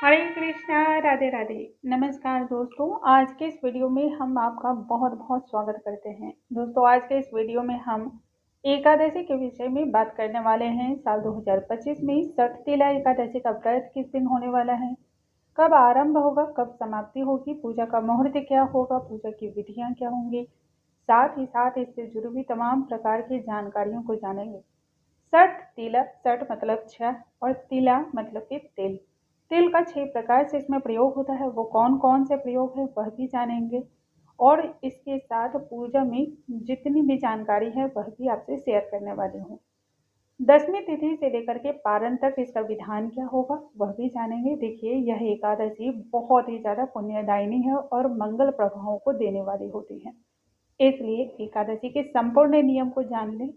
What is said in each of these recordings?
हरे कृष्णा, राधे राधे। नमस्कार दोस्तों, आज के इस वीडियो में हम आपका बहुत बहुत स्वागत करते हैं। दोस्तों, आज के इस वीडियो में हम एकादशी के विषय में बात करने वाले हैं। साल 2025 में षटतिला एकादशी का व्रत किस दिन होने वाला है, कब आरंभ होगा, कब समाप्ति होगी, पूजा का मुहूर्त क्या होगा, पूजा की विधियां क्या होंगी, साथ ही साथ इससे जुड़ी हुई तमाम प्रकार की जानकारियों को जानेंगे। षट तिला, षट मतलब छह और तिला मतलब कि तिल। तिल का 6 प्रकार से इसमें प्रयोग होता है, वो कौन कौन से प्रयोग है वह भी जानेंगे। और इसके साथ पूजा में जितनी भी जानकारी है वह भी आपसे शेयर करने वाली हूँ। दसवीं तिथि से लेकर के पारण तक इसका विधान क्या होगा वह भी जानेंगे। देखिए, यह एकादशी बहुत ही ज़्यादा पुण्यदायिनी है और मंगल प्रभावों को देने वाली होती है, इसलिए एकादशी के संपूर्ण नियम को जान लें।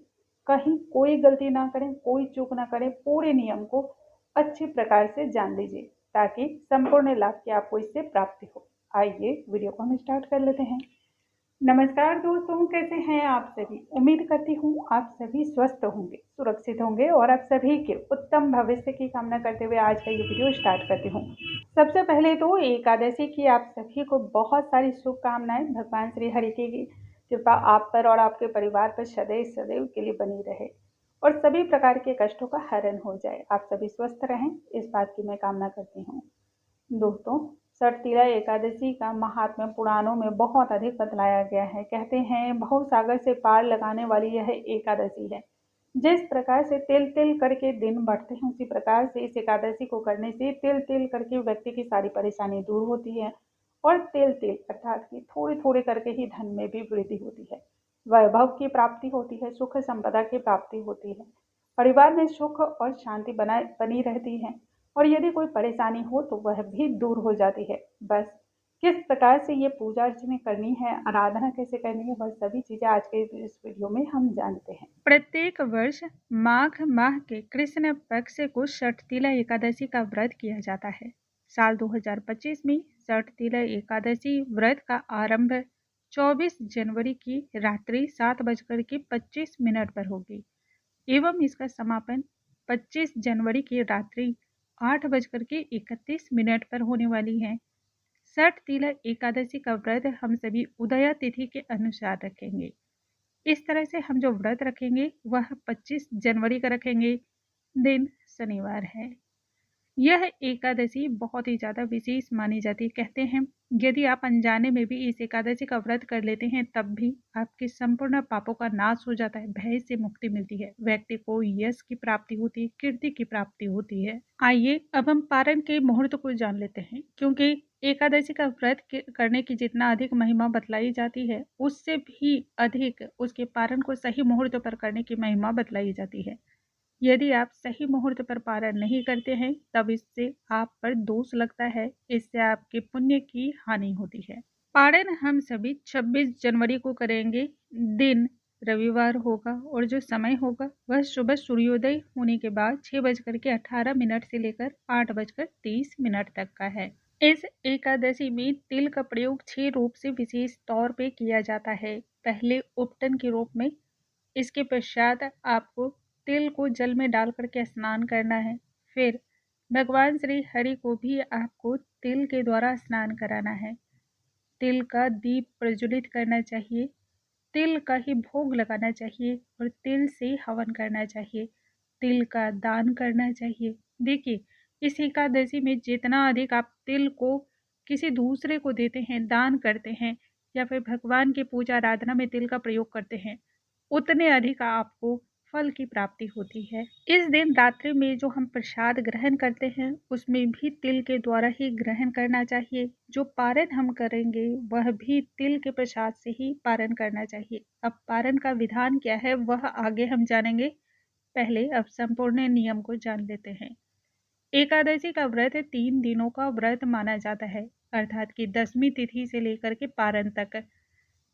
कहीं कोई गलती ना करें, कोई चूक ना करें, पूरे नियम को अच्छी प्रकार से जान लीजिए ताकि संपूर्ण लाभ की आपको इससे प्राप्ति हो। आइए वीडियो को हम स्टार्ट कर लेते हैं। नमस्कार दोस्तों, कैसे हैं आप सभी। उम्मीद करती हूँ आप सभी स्वस्थ होंगे, सुरक्षित होंगे और आप सभी के उत्तम भविष्य की कामना करते हुए आज का ये वीडियो स्टार्ट करती हूँ। सबसे पहले तो एकादशी की आप सभी को बहुत सारी शुभकामनाएं। भगवान श्री हरि की कृपा आप पर और आपके परिवार पर सदैव सदैव के लिए बनी रहे और सभी प्रकार के कष्टों का हरण हो जाए। आप सभी स्वस्थ रहें, इस बात की मैं कामना करती हूँ। दोस्तों, षटतिला एकादशी का महात्म्य पुराणों में बहुत अधिक बतलाया गया है। कहते हैं भवसागर से पार लगाने वाली यह एकादशी है। जिस प्रकार से तिल तिल करके दिन बढ़ते हैं, उसी प्रकार से इस एकादशी को करने से तिल तिल करके व्यक्ति की सारी परेशानी दूर होती है और तिल तिल अर्थात कि थोड़ी थोड़ी करके ही धन में भी वृद्धि होती है, वैभव की प्राप्ति होती है, सुख संपदा की प्राप्ति होती है, परिवार में सुख और शांति बनी रहती है और यदि कोई परेशानी हो तो वह भी दूर हो जाती है। बस किस प्रकार से ये पूजा अर्चना करनी है, आराधना कैसे करनी है, वह सभी चीजें आज के इस वीडियो में हम जानते हैं। प्रत्येक वर्ष माघ माह के कृष्ण पक्ष को षटतिला एकादशी का व्रत किया जाता है। साल 2025 में षटतिला एकादशी व्रत का आरंभ 24 जनवरी की रात्रि 7:25 पर होगी एवं इसका समापन 25 जनवरी की रात्रि 8:31 पर होने वाली है। षटतिला एकादशी का व्रत हम सभी उदया तिथि के अनुसार रखेंगे। इस तरह से हम जो व्रत रखेंगे वह 25 जनवरी का रखेंगे, दिन शनिवार है। यह एकादशी बहुत ही ज़्यादा विशेष मानी जाती है। कहते हैं यदि आप अनजाने में भी इस एकादशी का व्रत कर लेते हैं तब भी आपके संपूर्ण पापों का नाश हो जाता है, भय से मुक्ति मिलती है, व्यक्ति को यश की प्राप्ति होती है, कीर्ति की प्राप्ति होती है। आइए अब हम पारण के मुहूर्त को जान लेते हैं, क्योंकि एकादशी का व्रत करने की जितना अधिक महिमा बतलाई जाती है उससे भी अधिक उसके पारण को सही मुहूर्त पर करने की महिमा बतलाई जाती है। यदि आप सही मुहूर्त पर पारण नहीं करते हैं तब इससे आप पर दोष लगता है, इससे आपके पुण्य की हानि होती है। पारण हम सभी 26 जनवरी को करेंगे। दिन रविवार होगा और जो समय होगा वह सुबह सूर्योदय होने के बाद 6:18 से लेकर 8:30 तक का है। इस एकादशी में तिल का प्रयोग 6 रूप से विशेष तौर पे किया जाता है। पहले उपटन के रूप में, इसके पश्चात आपको तिल को जल में डाल करके स्नान करना है। फिर भगवान श्री हरि को भी आपको तिल के द्वारा स्नान कराना है। तिल का दीप प्रज्वलित करना चाहिए, तिल का ही भोग लगाना चाहिए और तिल से हवन करना चाहिए, तिल का दान करना चाहिए। देखिए, इस एकादशी में जितना अधिक आप तिल को किसी दूसरे को देते हैं, दान करते हैं या फिर भगवान की पूजा आराधना में तिल का प्रयोग करते हैं, उतने अधिक आपको फल की प्राप्ति होती है। इस दिन रात्रि में जो हम प्रसाद ग्रहण करते हैं उसमें भी तिल के द्वारा ही ग्रहण करना चाहिए। जो पारण हम करेंगे वह भी तिल के प्रसाद से ही पारण करना चाहिए। अब पारण का विधान क्या है वह आगे हम जानेंगे, पहले अब संपूर्ण नियम को जान लेते हैं। एकादशी का व्रत 3 दिनों का व्रत माना जाता है, अर्थात कि 10वीं तिथि से लेकर के पारण तक।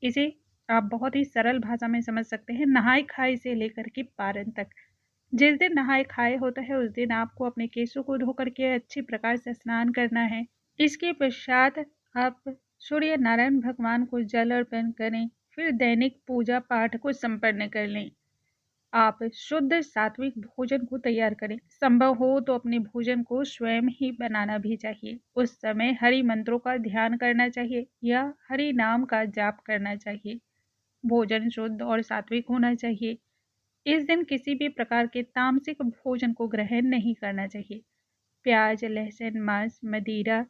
इसे आप बहुत ही सरल भाषा में समझ सकते हैं, नहाय खाए से लेकर के पारण तक। जिस दिन नहाय खाए होता है उस दिन आपको अपने केशों को धो करके अच्छी प्रकार से स्नान करना है। इसके पश्चात आप सूर्य नारायण भगवान को जल अर्पण करें, फिर दैनिक पूजा पाठ को संपन्न कर लें। आप शुद्ध सात्विक भोजन को तैयार करें। संभव हो तो अपने भोजन को स्वयं ही बनाना भी चाहिए। उस समय हरि मंत्रों का ध्यान करना चाहिए या हरि नाम का जाप करना चाहिए। भोजन शुद्ध और सात्विक होना चाहिए। इस दिन किसी भी प्रकार के तामसिक भोजन को ग्रहण नहीं करना चाहिए। प्याज, लहसुन, मांस, मदिरा,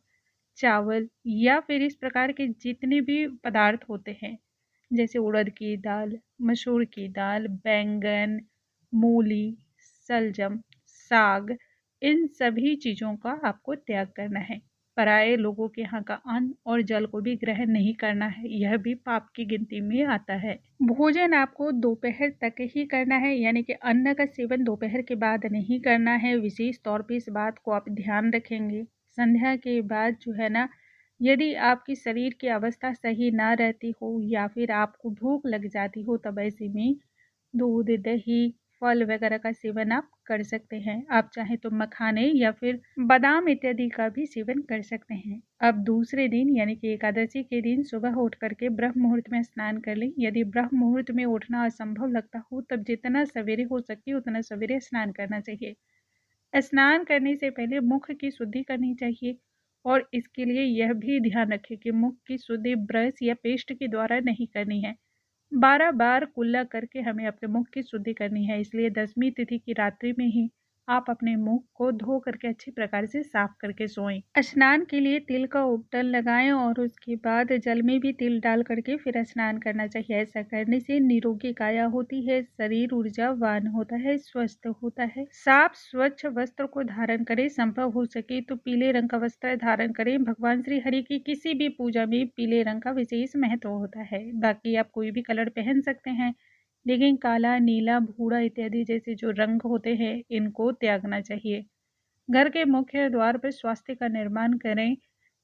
चावल या फिर इस प्रकार के जितने भी पदार्थ होते हैं, जैसे उड़द की दाल, मसूर की दाल, बैंगन, मूली, सलजम, साग, इन सभी चीज़ों का आपको त्याग करना है। पराये लोगों के यहाँ का अन्न और जल को भी ग्रहण नहीं करना है, यह भी पाप की गिनती में आता है। भोजन आपको दोपहर तक ही करना है, यानी कि अन्न का सेवन दोपहर के बाद नहीं करना है। विशेष तौर पे इस बात को आप ध्यान रखेंगे। संध्या के बाद जो है ना, यदि आपकी शरीर की अवस्था सही ना रहती हो या फिर आपको भूख लग जाती हो, तब ऐसे में दूध, दही, फल वगैरह का सेवन आप कर सकते हैं। आप चाहें तो मखाने या फिर बादाम इत्यादि का भी सेवन कर सकते हैं। अब दूसरे दिन यानी कि एकादशी के दिन सुबह उठ करके ब्रह्म मुहूर्त में स्नान कर लें। यदि ब्रह्म मुहूर्त में उठना असंभव लगता हो, तब जितना सवेरे हो सके उतना सवेरे स्नान करना चाहिए। स्नान करने से पहले मुख की शुद्धि करनी चाहिए और इसके लिए यह भी ध्यान रखें कि मुख की शुद्धि ब्रश या पेस्ट के द्वारा नहीं करनी है। 12 बार कुल्ला करके हमें अपने मुख की शुद्धि करनी है। इसलिए 10वीं तिथि की रात्रि में ही आप अपने मुख को धो करके अच्छी प्रकार से साफ करके सोएं। स्नान के लिए तिल का उपटन लगाएं और उसके बाद जल में भी तिल डाल करके फिर स्नान करना चाहिए। ऐसा करने से निरोगी काया होती है, शरीर ऊर्जावान होता है, स्वस्थ होता है। साफ स्वच्छ वस्त्र को धारण करें। संभव हो सके तो पीले रंग का वस्त्र धारण करें। भगवान श्री हरि की किसी भी पूजा में पीले रंग का विशेष महत्व होता है। बाकी आप कोई भी कलर पहन सकते हैं, लेकिन काला, नीला, भूरा इत्यादि जैसे जो रंग होते हैं इनको त्यागना चाहिए। घर के मुख्य द्वार पर स्वास्तिक का निर्माण करें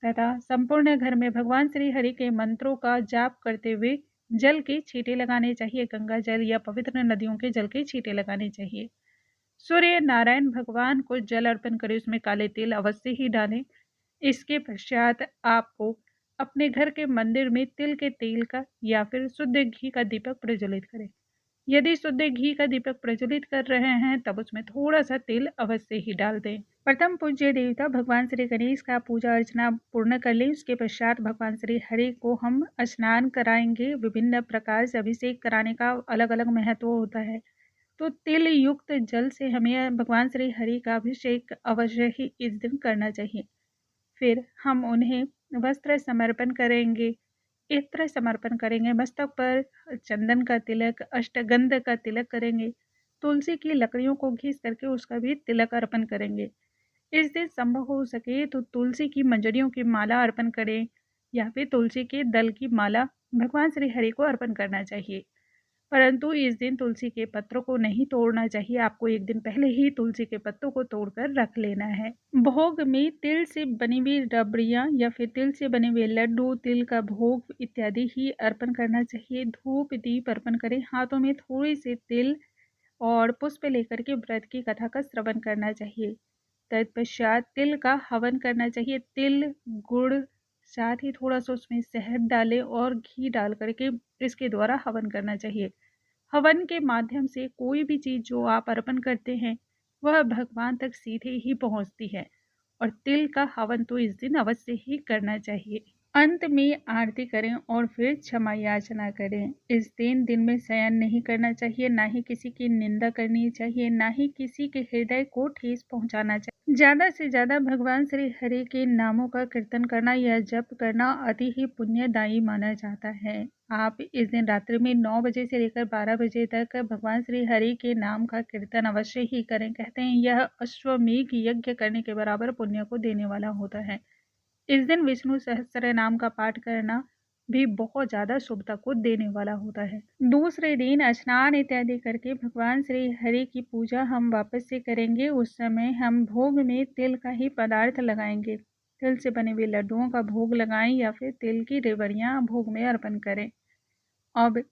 तथा संपूर्ण घर में भगवान श्री हरि के मंत्रों का जाप करते हुए जल के छींटे लगाने चाहिए। गंगा जल या पवित्र नदियों के जल के छींटे लगाने चाहिए। सूर्य नारायण भगवान को जल अर्पण करें, उसमें काले तिल अवश्य ही डालें। इसके पश्चात आपको अपने घर के मंदिर में तिल के तेल का या फिर शुद्ध घी का दीपक प्रज्वलित करें। यदि शुद्ध घी का दीपक प्रज्वलित कर रहे हैं तब उसमें थोड़ा सा तेल अवश्य ही डाल दें। प्रथम पूज्य देवता भगवान श्री गणेश का पूजा अर्चना पूर्ण कर लें। उसके पश्चात भगवान श्री हरि को हम स्नान कराएंगे। विभिन्न प्रकार से अभिषेक कराने का अलग अलग महत्व होता है, तो तिल युक्त जल से हमें भगवान श्री हरि का अभिषेक अवश्य ही इस दिन करना चाहिए। फिर हम उन्हें वस्त्र समर्पण करेंगे, इत्र समर्पण करेंगे, मस्तक पर चंदन का तिलक, अष्टगंध का तिलक करेंगे, तुलसी की लकड़ियों को घिस करके उसका भी तिलक अर्पण करेंगे। इस दिन संभव हो सके तो तुलसी की मंजरियों की माला अर्पण करें या फिर तुलसी के दल की माला भगवान श्री हरि को अर्पण करना चाहिए। परंतु इस दिन तुलसी के पत्रों को नहीं तोड़ना चाहिए। आपको एक दिन पहले ही तुलसी के पत्तों को तोड़कर रख लेना है। भोग में तिल से बनी हुई रबड़ियाँ या फिर तिल से बने हुए लड्डू, तिल का भोग इत्यादि ही अर्पण करना चाहिए। धूप दीप अर्पण करें। हाथों में थोड़ी सी तिल और पुष्प लेकर के व्रत की कथा का श्रवण करना चाहिए। तत्पश्चात तिल का हवन करना चाहिए। तिल, गुड़, साथ ही थोड़ा सा उसमें शहद डालें और घी डाल करके इसके द्वारा हवन करना चाहिए। हवन के माध्यम से कोई भी चीज़ जो आप अर्पण करते हैं वह भगवान तक सीधे ही पहुंचती है और तिल का हवन तो इस दिन अवश्य ही करना चाहिए। अंत में आरती करें और फिर क्षमा याचना करें। इस दिन में शयन नहीं करना चाहिए, ना ही किसी की निंदा करनी चाहिए, ना ही किसी के हृदय को ठेस पहुंचाना चाहिए। ज़्यादा से ज़्यादा भगवान श्री हरि के नामों का कीर्तन करना या जप करना अति ही पुण्यदायी माना जाता है। आप इस दिन रात्रि में 9 बजे से लेकर 12 बजे तक भगवान श्री हरि के नाम का कीर्तन अवश्य ही करें। कहते हैं यह अश्वमेघ यज्ञ करने के बराबर पुण्य को देने वाला होता है। इस दिन विष्णु सहस्त्र नाम का पाठ करना भी बहुत ज़्यादा शुभता को देने वाला होता है। दूसरे दिन स्नान इत्यादि करके भगवान श्री हरि की पूजा हम वापस से करेंगे। उस समय हम भोग में तिल का ही पदार्थ लगाएंगे। तिल से बने हुए लड्डुओं का भोग लगाएं या फिर तिल की रेवड़ियाँ भोग में अर्पण करें। अब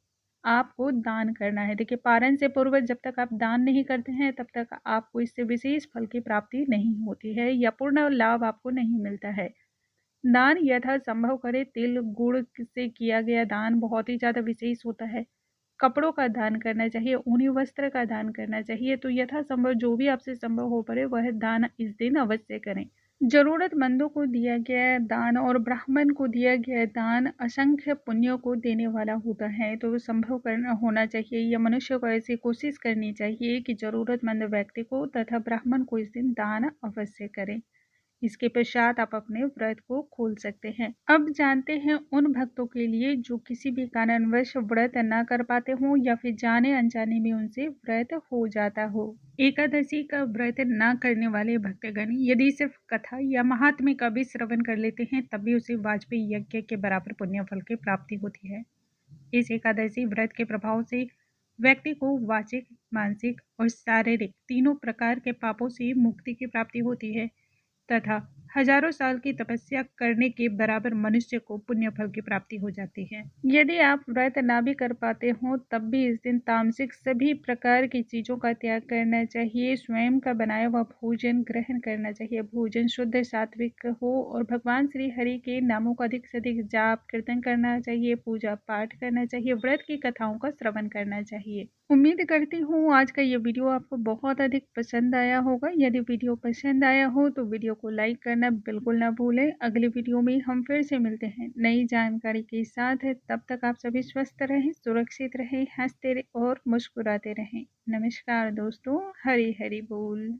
आपको दान करना है। देखिए, पारण से पूर्व जब तक आप दान नहीं करते हैं तब तक आपको इससे विशेष फल की प्राप्ति नहीं होती है या पूर्ण लाभ आपको नहीं मिलता है। दान यथासंभव करें। तिल गुड़ से किया गया दान बहुत ही ज़्यादा विशेष होता है। कपड़ों का दान करना चाहिए, ऊनी वस्त्र का दान करना चाहिए। तो यथासंभव जो भी आपसे संभव हो पड़े वह दान इस दिन अवश्य करें। जरूरतमंदों को दिया गया दान और ब्राह्मण को दिया गया दान असंख्य पुण्यों को देने वाला होता है। तो संभव करना होना चाहिए या मनुष्य को ऐसी कोशिश करनी चाहिए कि जरूरतमंद व्यक्ति को तथा ब्राह्मण को इस दिन दान अवश्य करें। इसके पश्चात आप अपने व्रत को खोल सकते हैं। अब जानते हैं उन भक्तों के लिए जो किसी भी कारणवश व्रत न कर पाते हो या फिर जाने अनजाने में उनसे व्रत हो जाता हो। एकादशी का व्रत न करने वाले भक्तगण यदि सिर्फ कथा या महात्म्य का भी श्रवण कर लेते हैं तब भी उसे वाजपेयी यज्ञ के बराबर पुण्य फल की प्राप्ति होती है। इस एकादशी व्रत के प्रभाव से व्यक्ति को वाचिक, मानसिक और शारीरिक तीनों प्रकार के पापों से मुक्ति की प्राप्ति होती है तथा हजारों साल की तपस्या करने के बराबर मनुष्य को पुण्य फल की प्राप्ति हो जाती है। यदि आप व्रत ना भी कर पाते हो तब भी इस दिन तामसिक सभी प्रकार की चीजों का त्याग करना चाहिए। स्वयं का बनाया हुआ भोजन ग्रहण करना चाहिए। भोजन शुद्ध सात्विक हो और भगवान श्री हरि के नामों का अधिक से अधिक जाप कीर्तन करना चाहिए, पूजा पाठ करना चाहिए, व्रत की कथाओं का श्रवण करना चाहिए। उम्मीद करती हूँ आज का ये वीडियो आपको बहुत अधिक पसंद आया होगा। यदि वीडियो पसंद आया हो तो वीडियो को लाइक करना बिल्कुल ना भूलें। अगली वीडियो में हम फिर से मिलते हैं नई जानकारी के साथ। तब तक आप सभी स्वस्थ रहें, सुरक्षित रहें, हंसते और मुस्कुराते रहें। नमस्कार दोस्तों, हरि हरि बोल।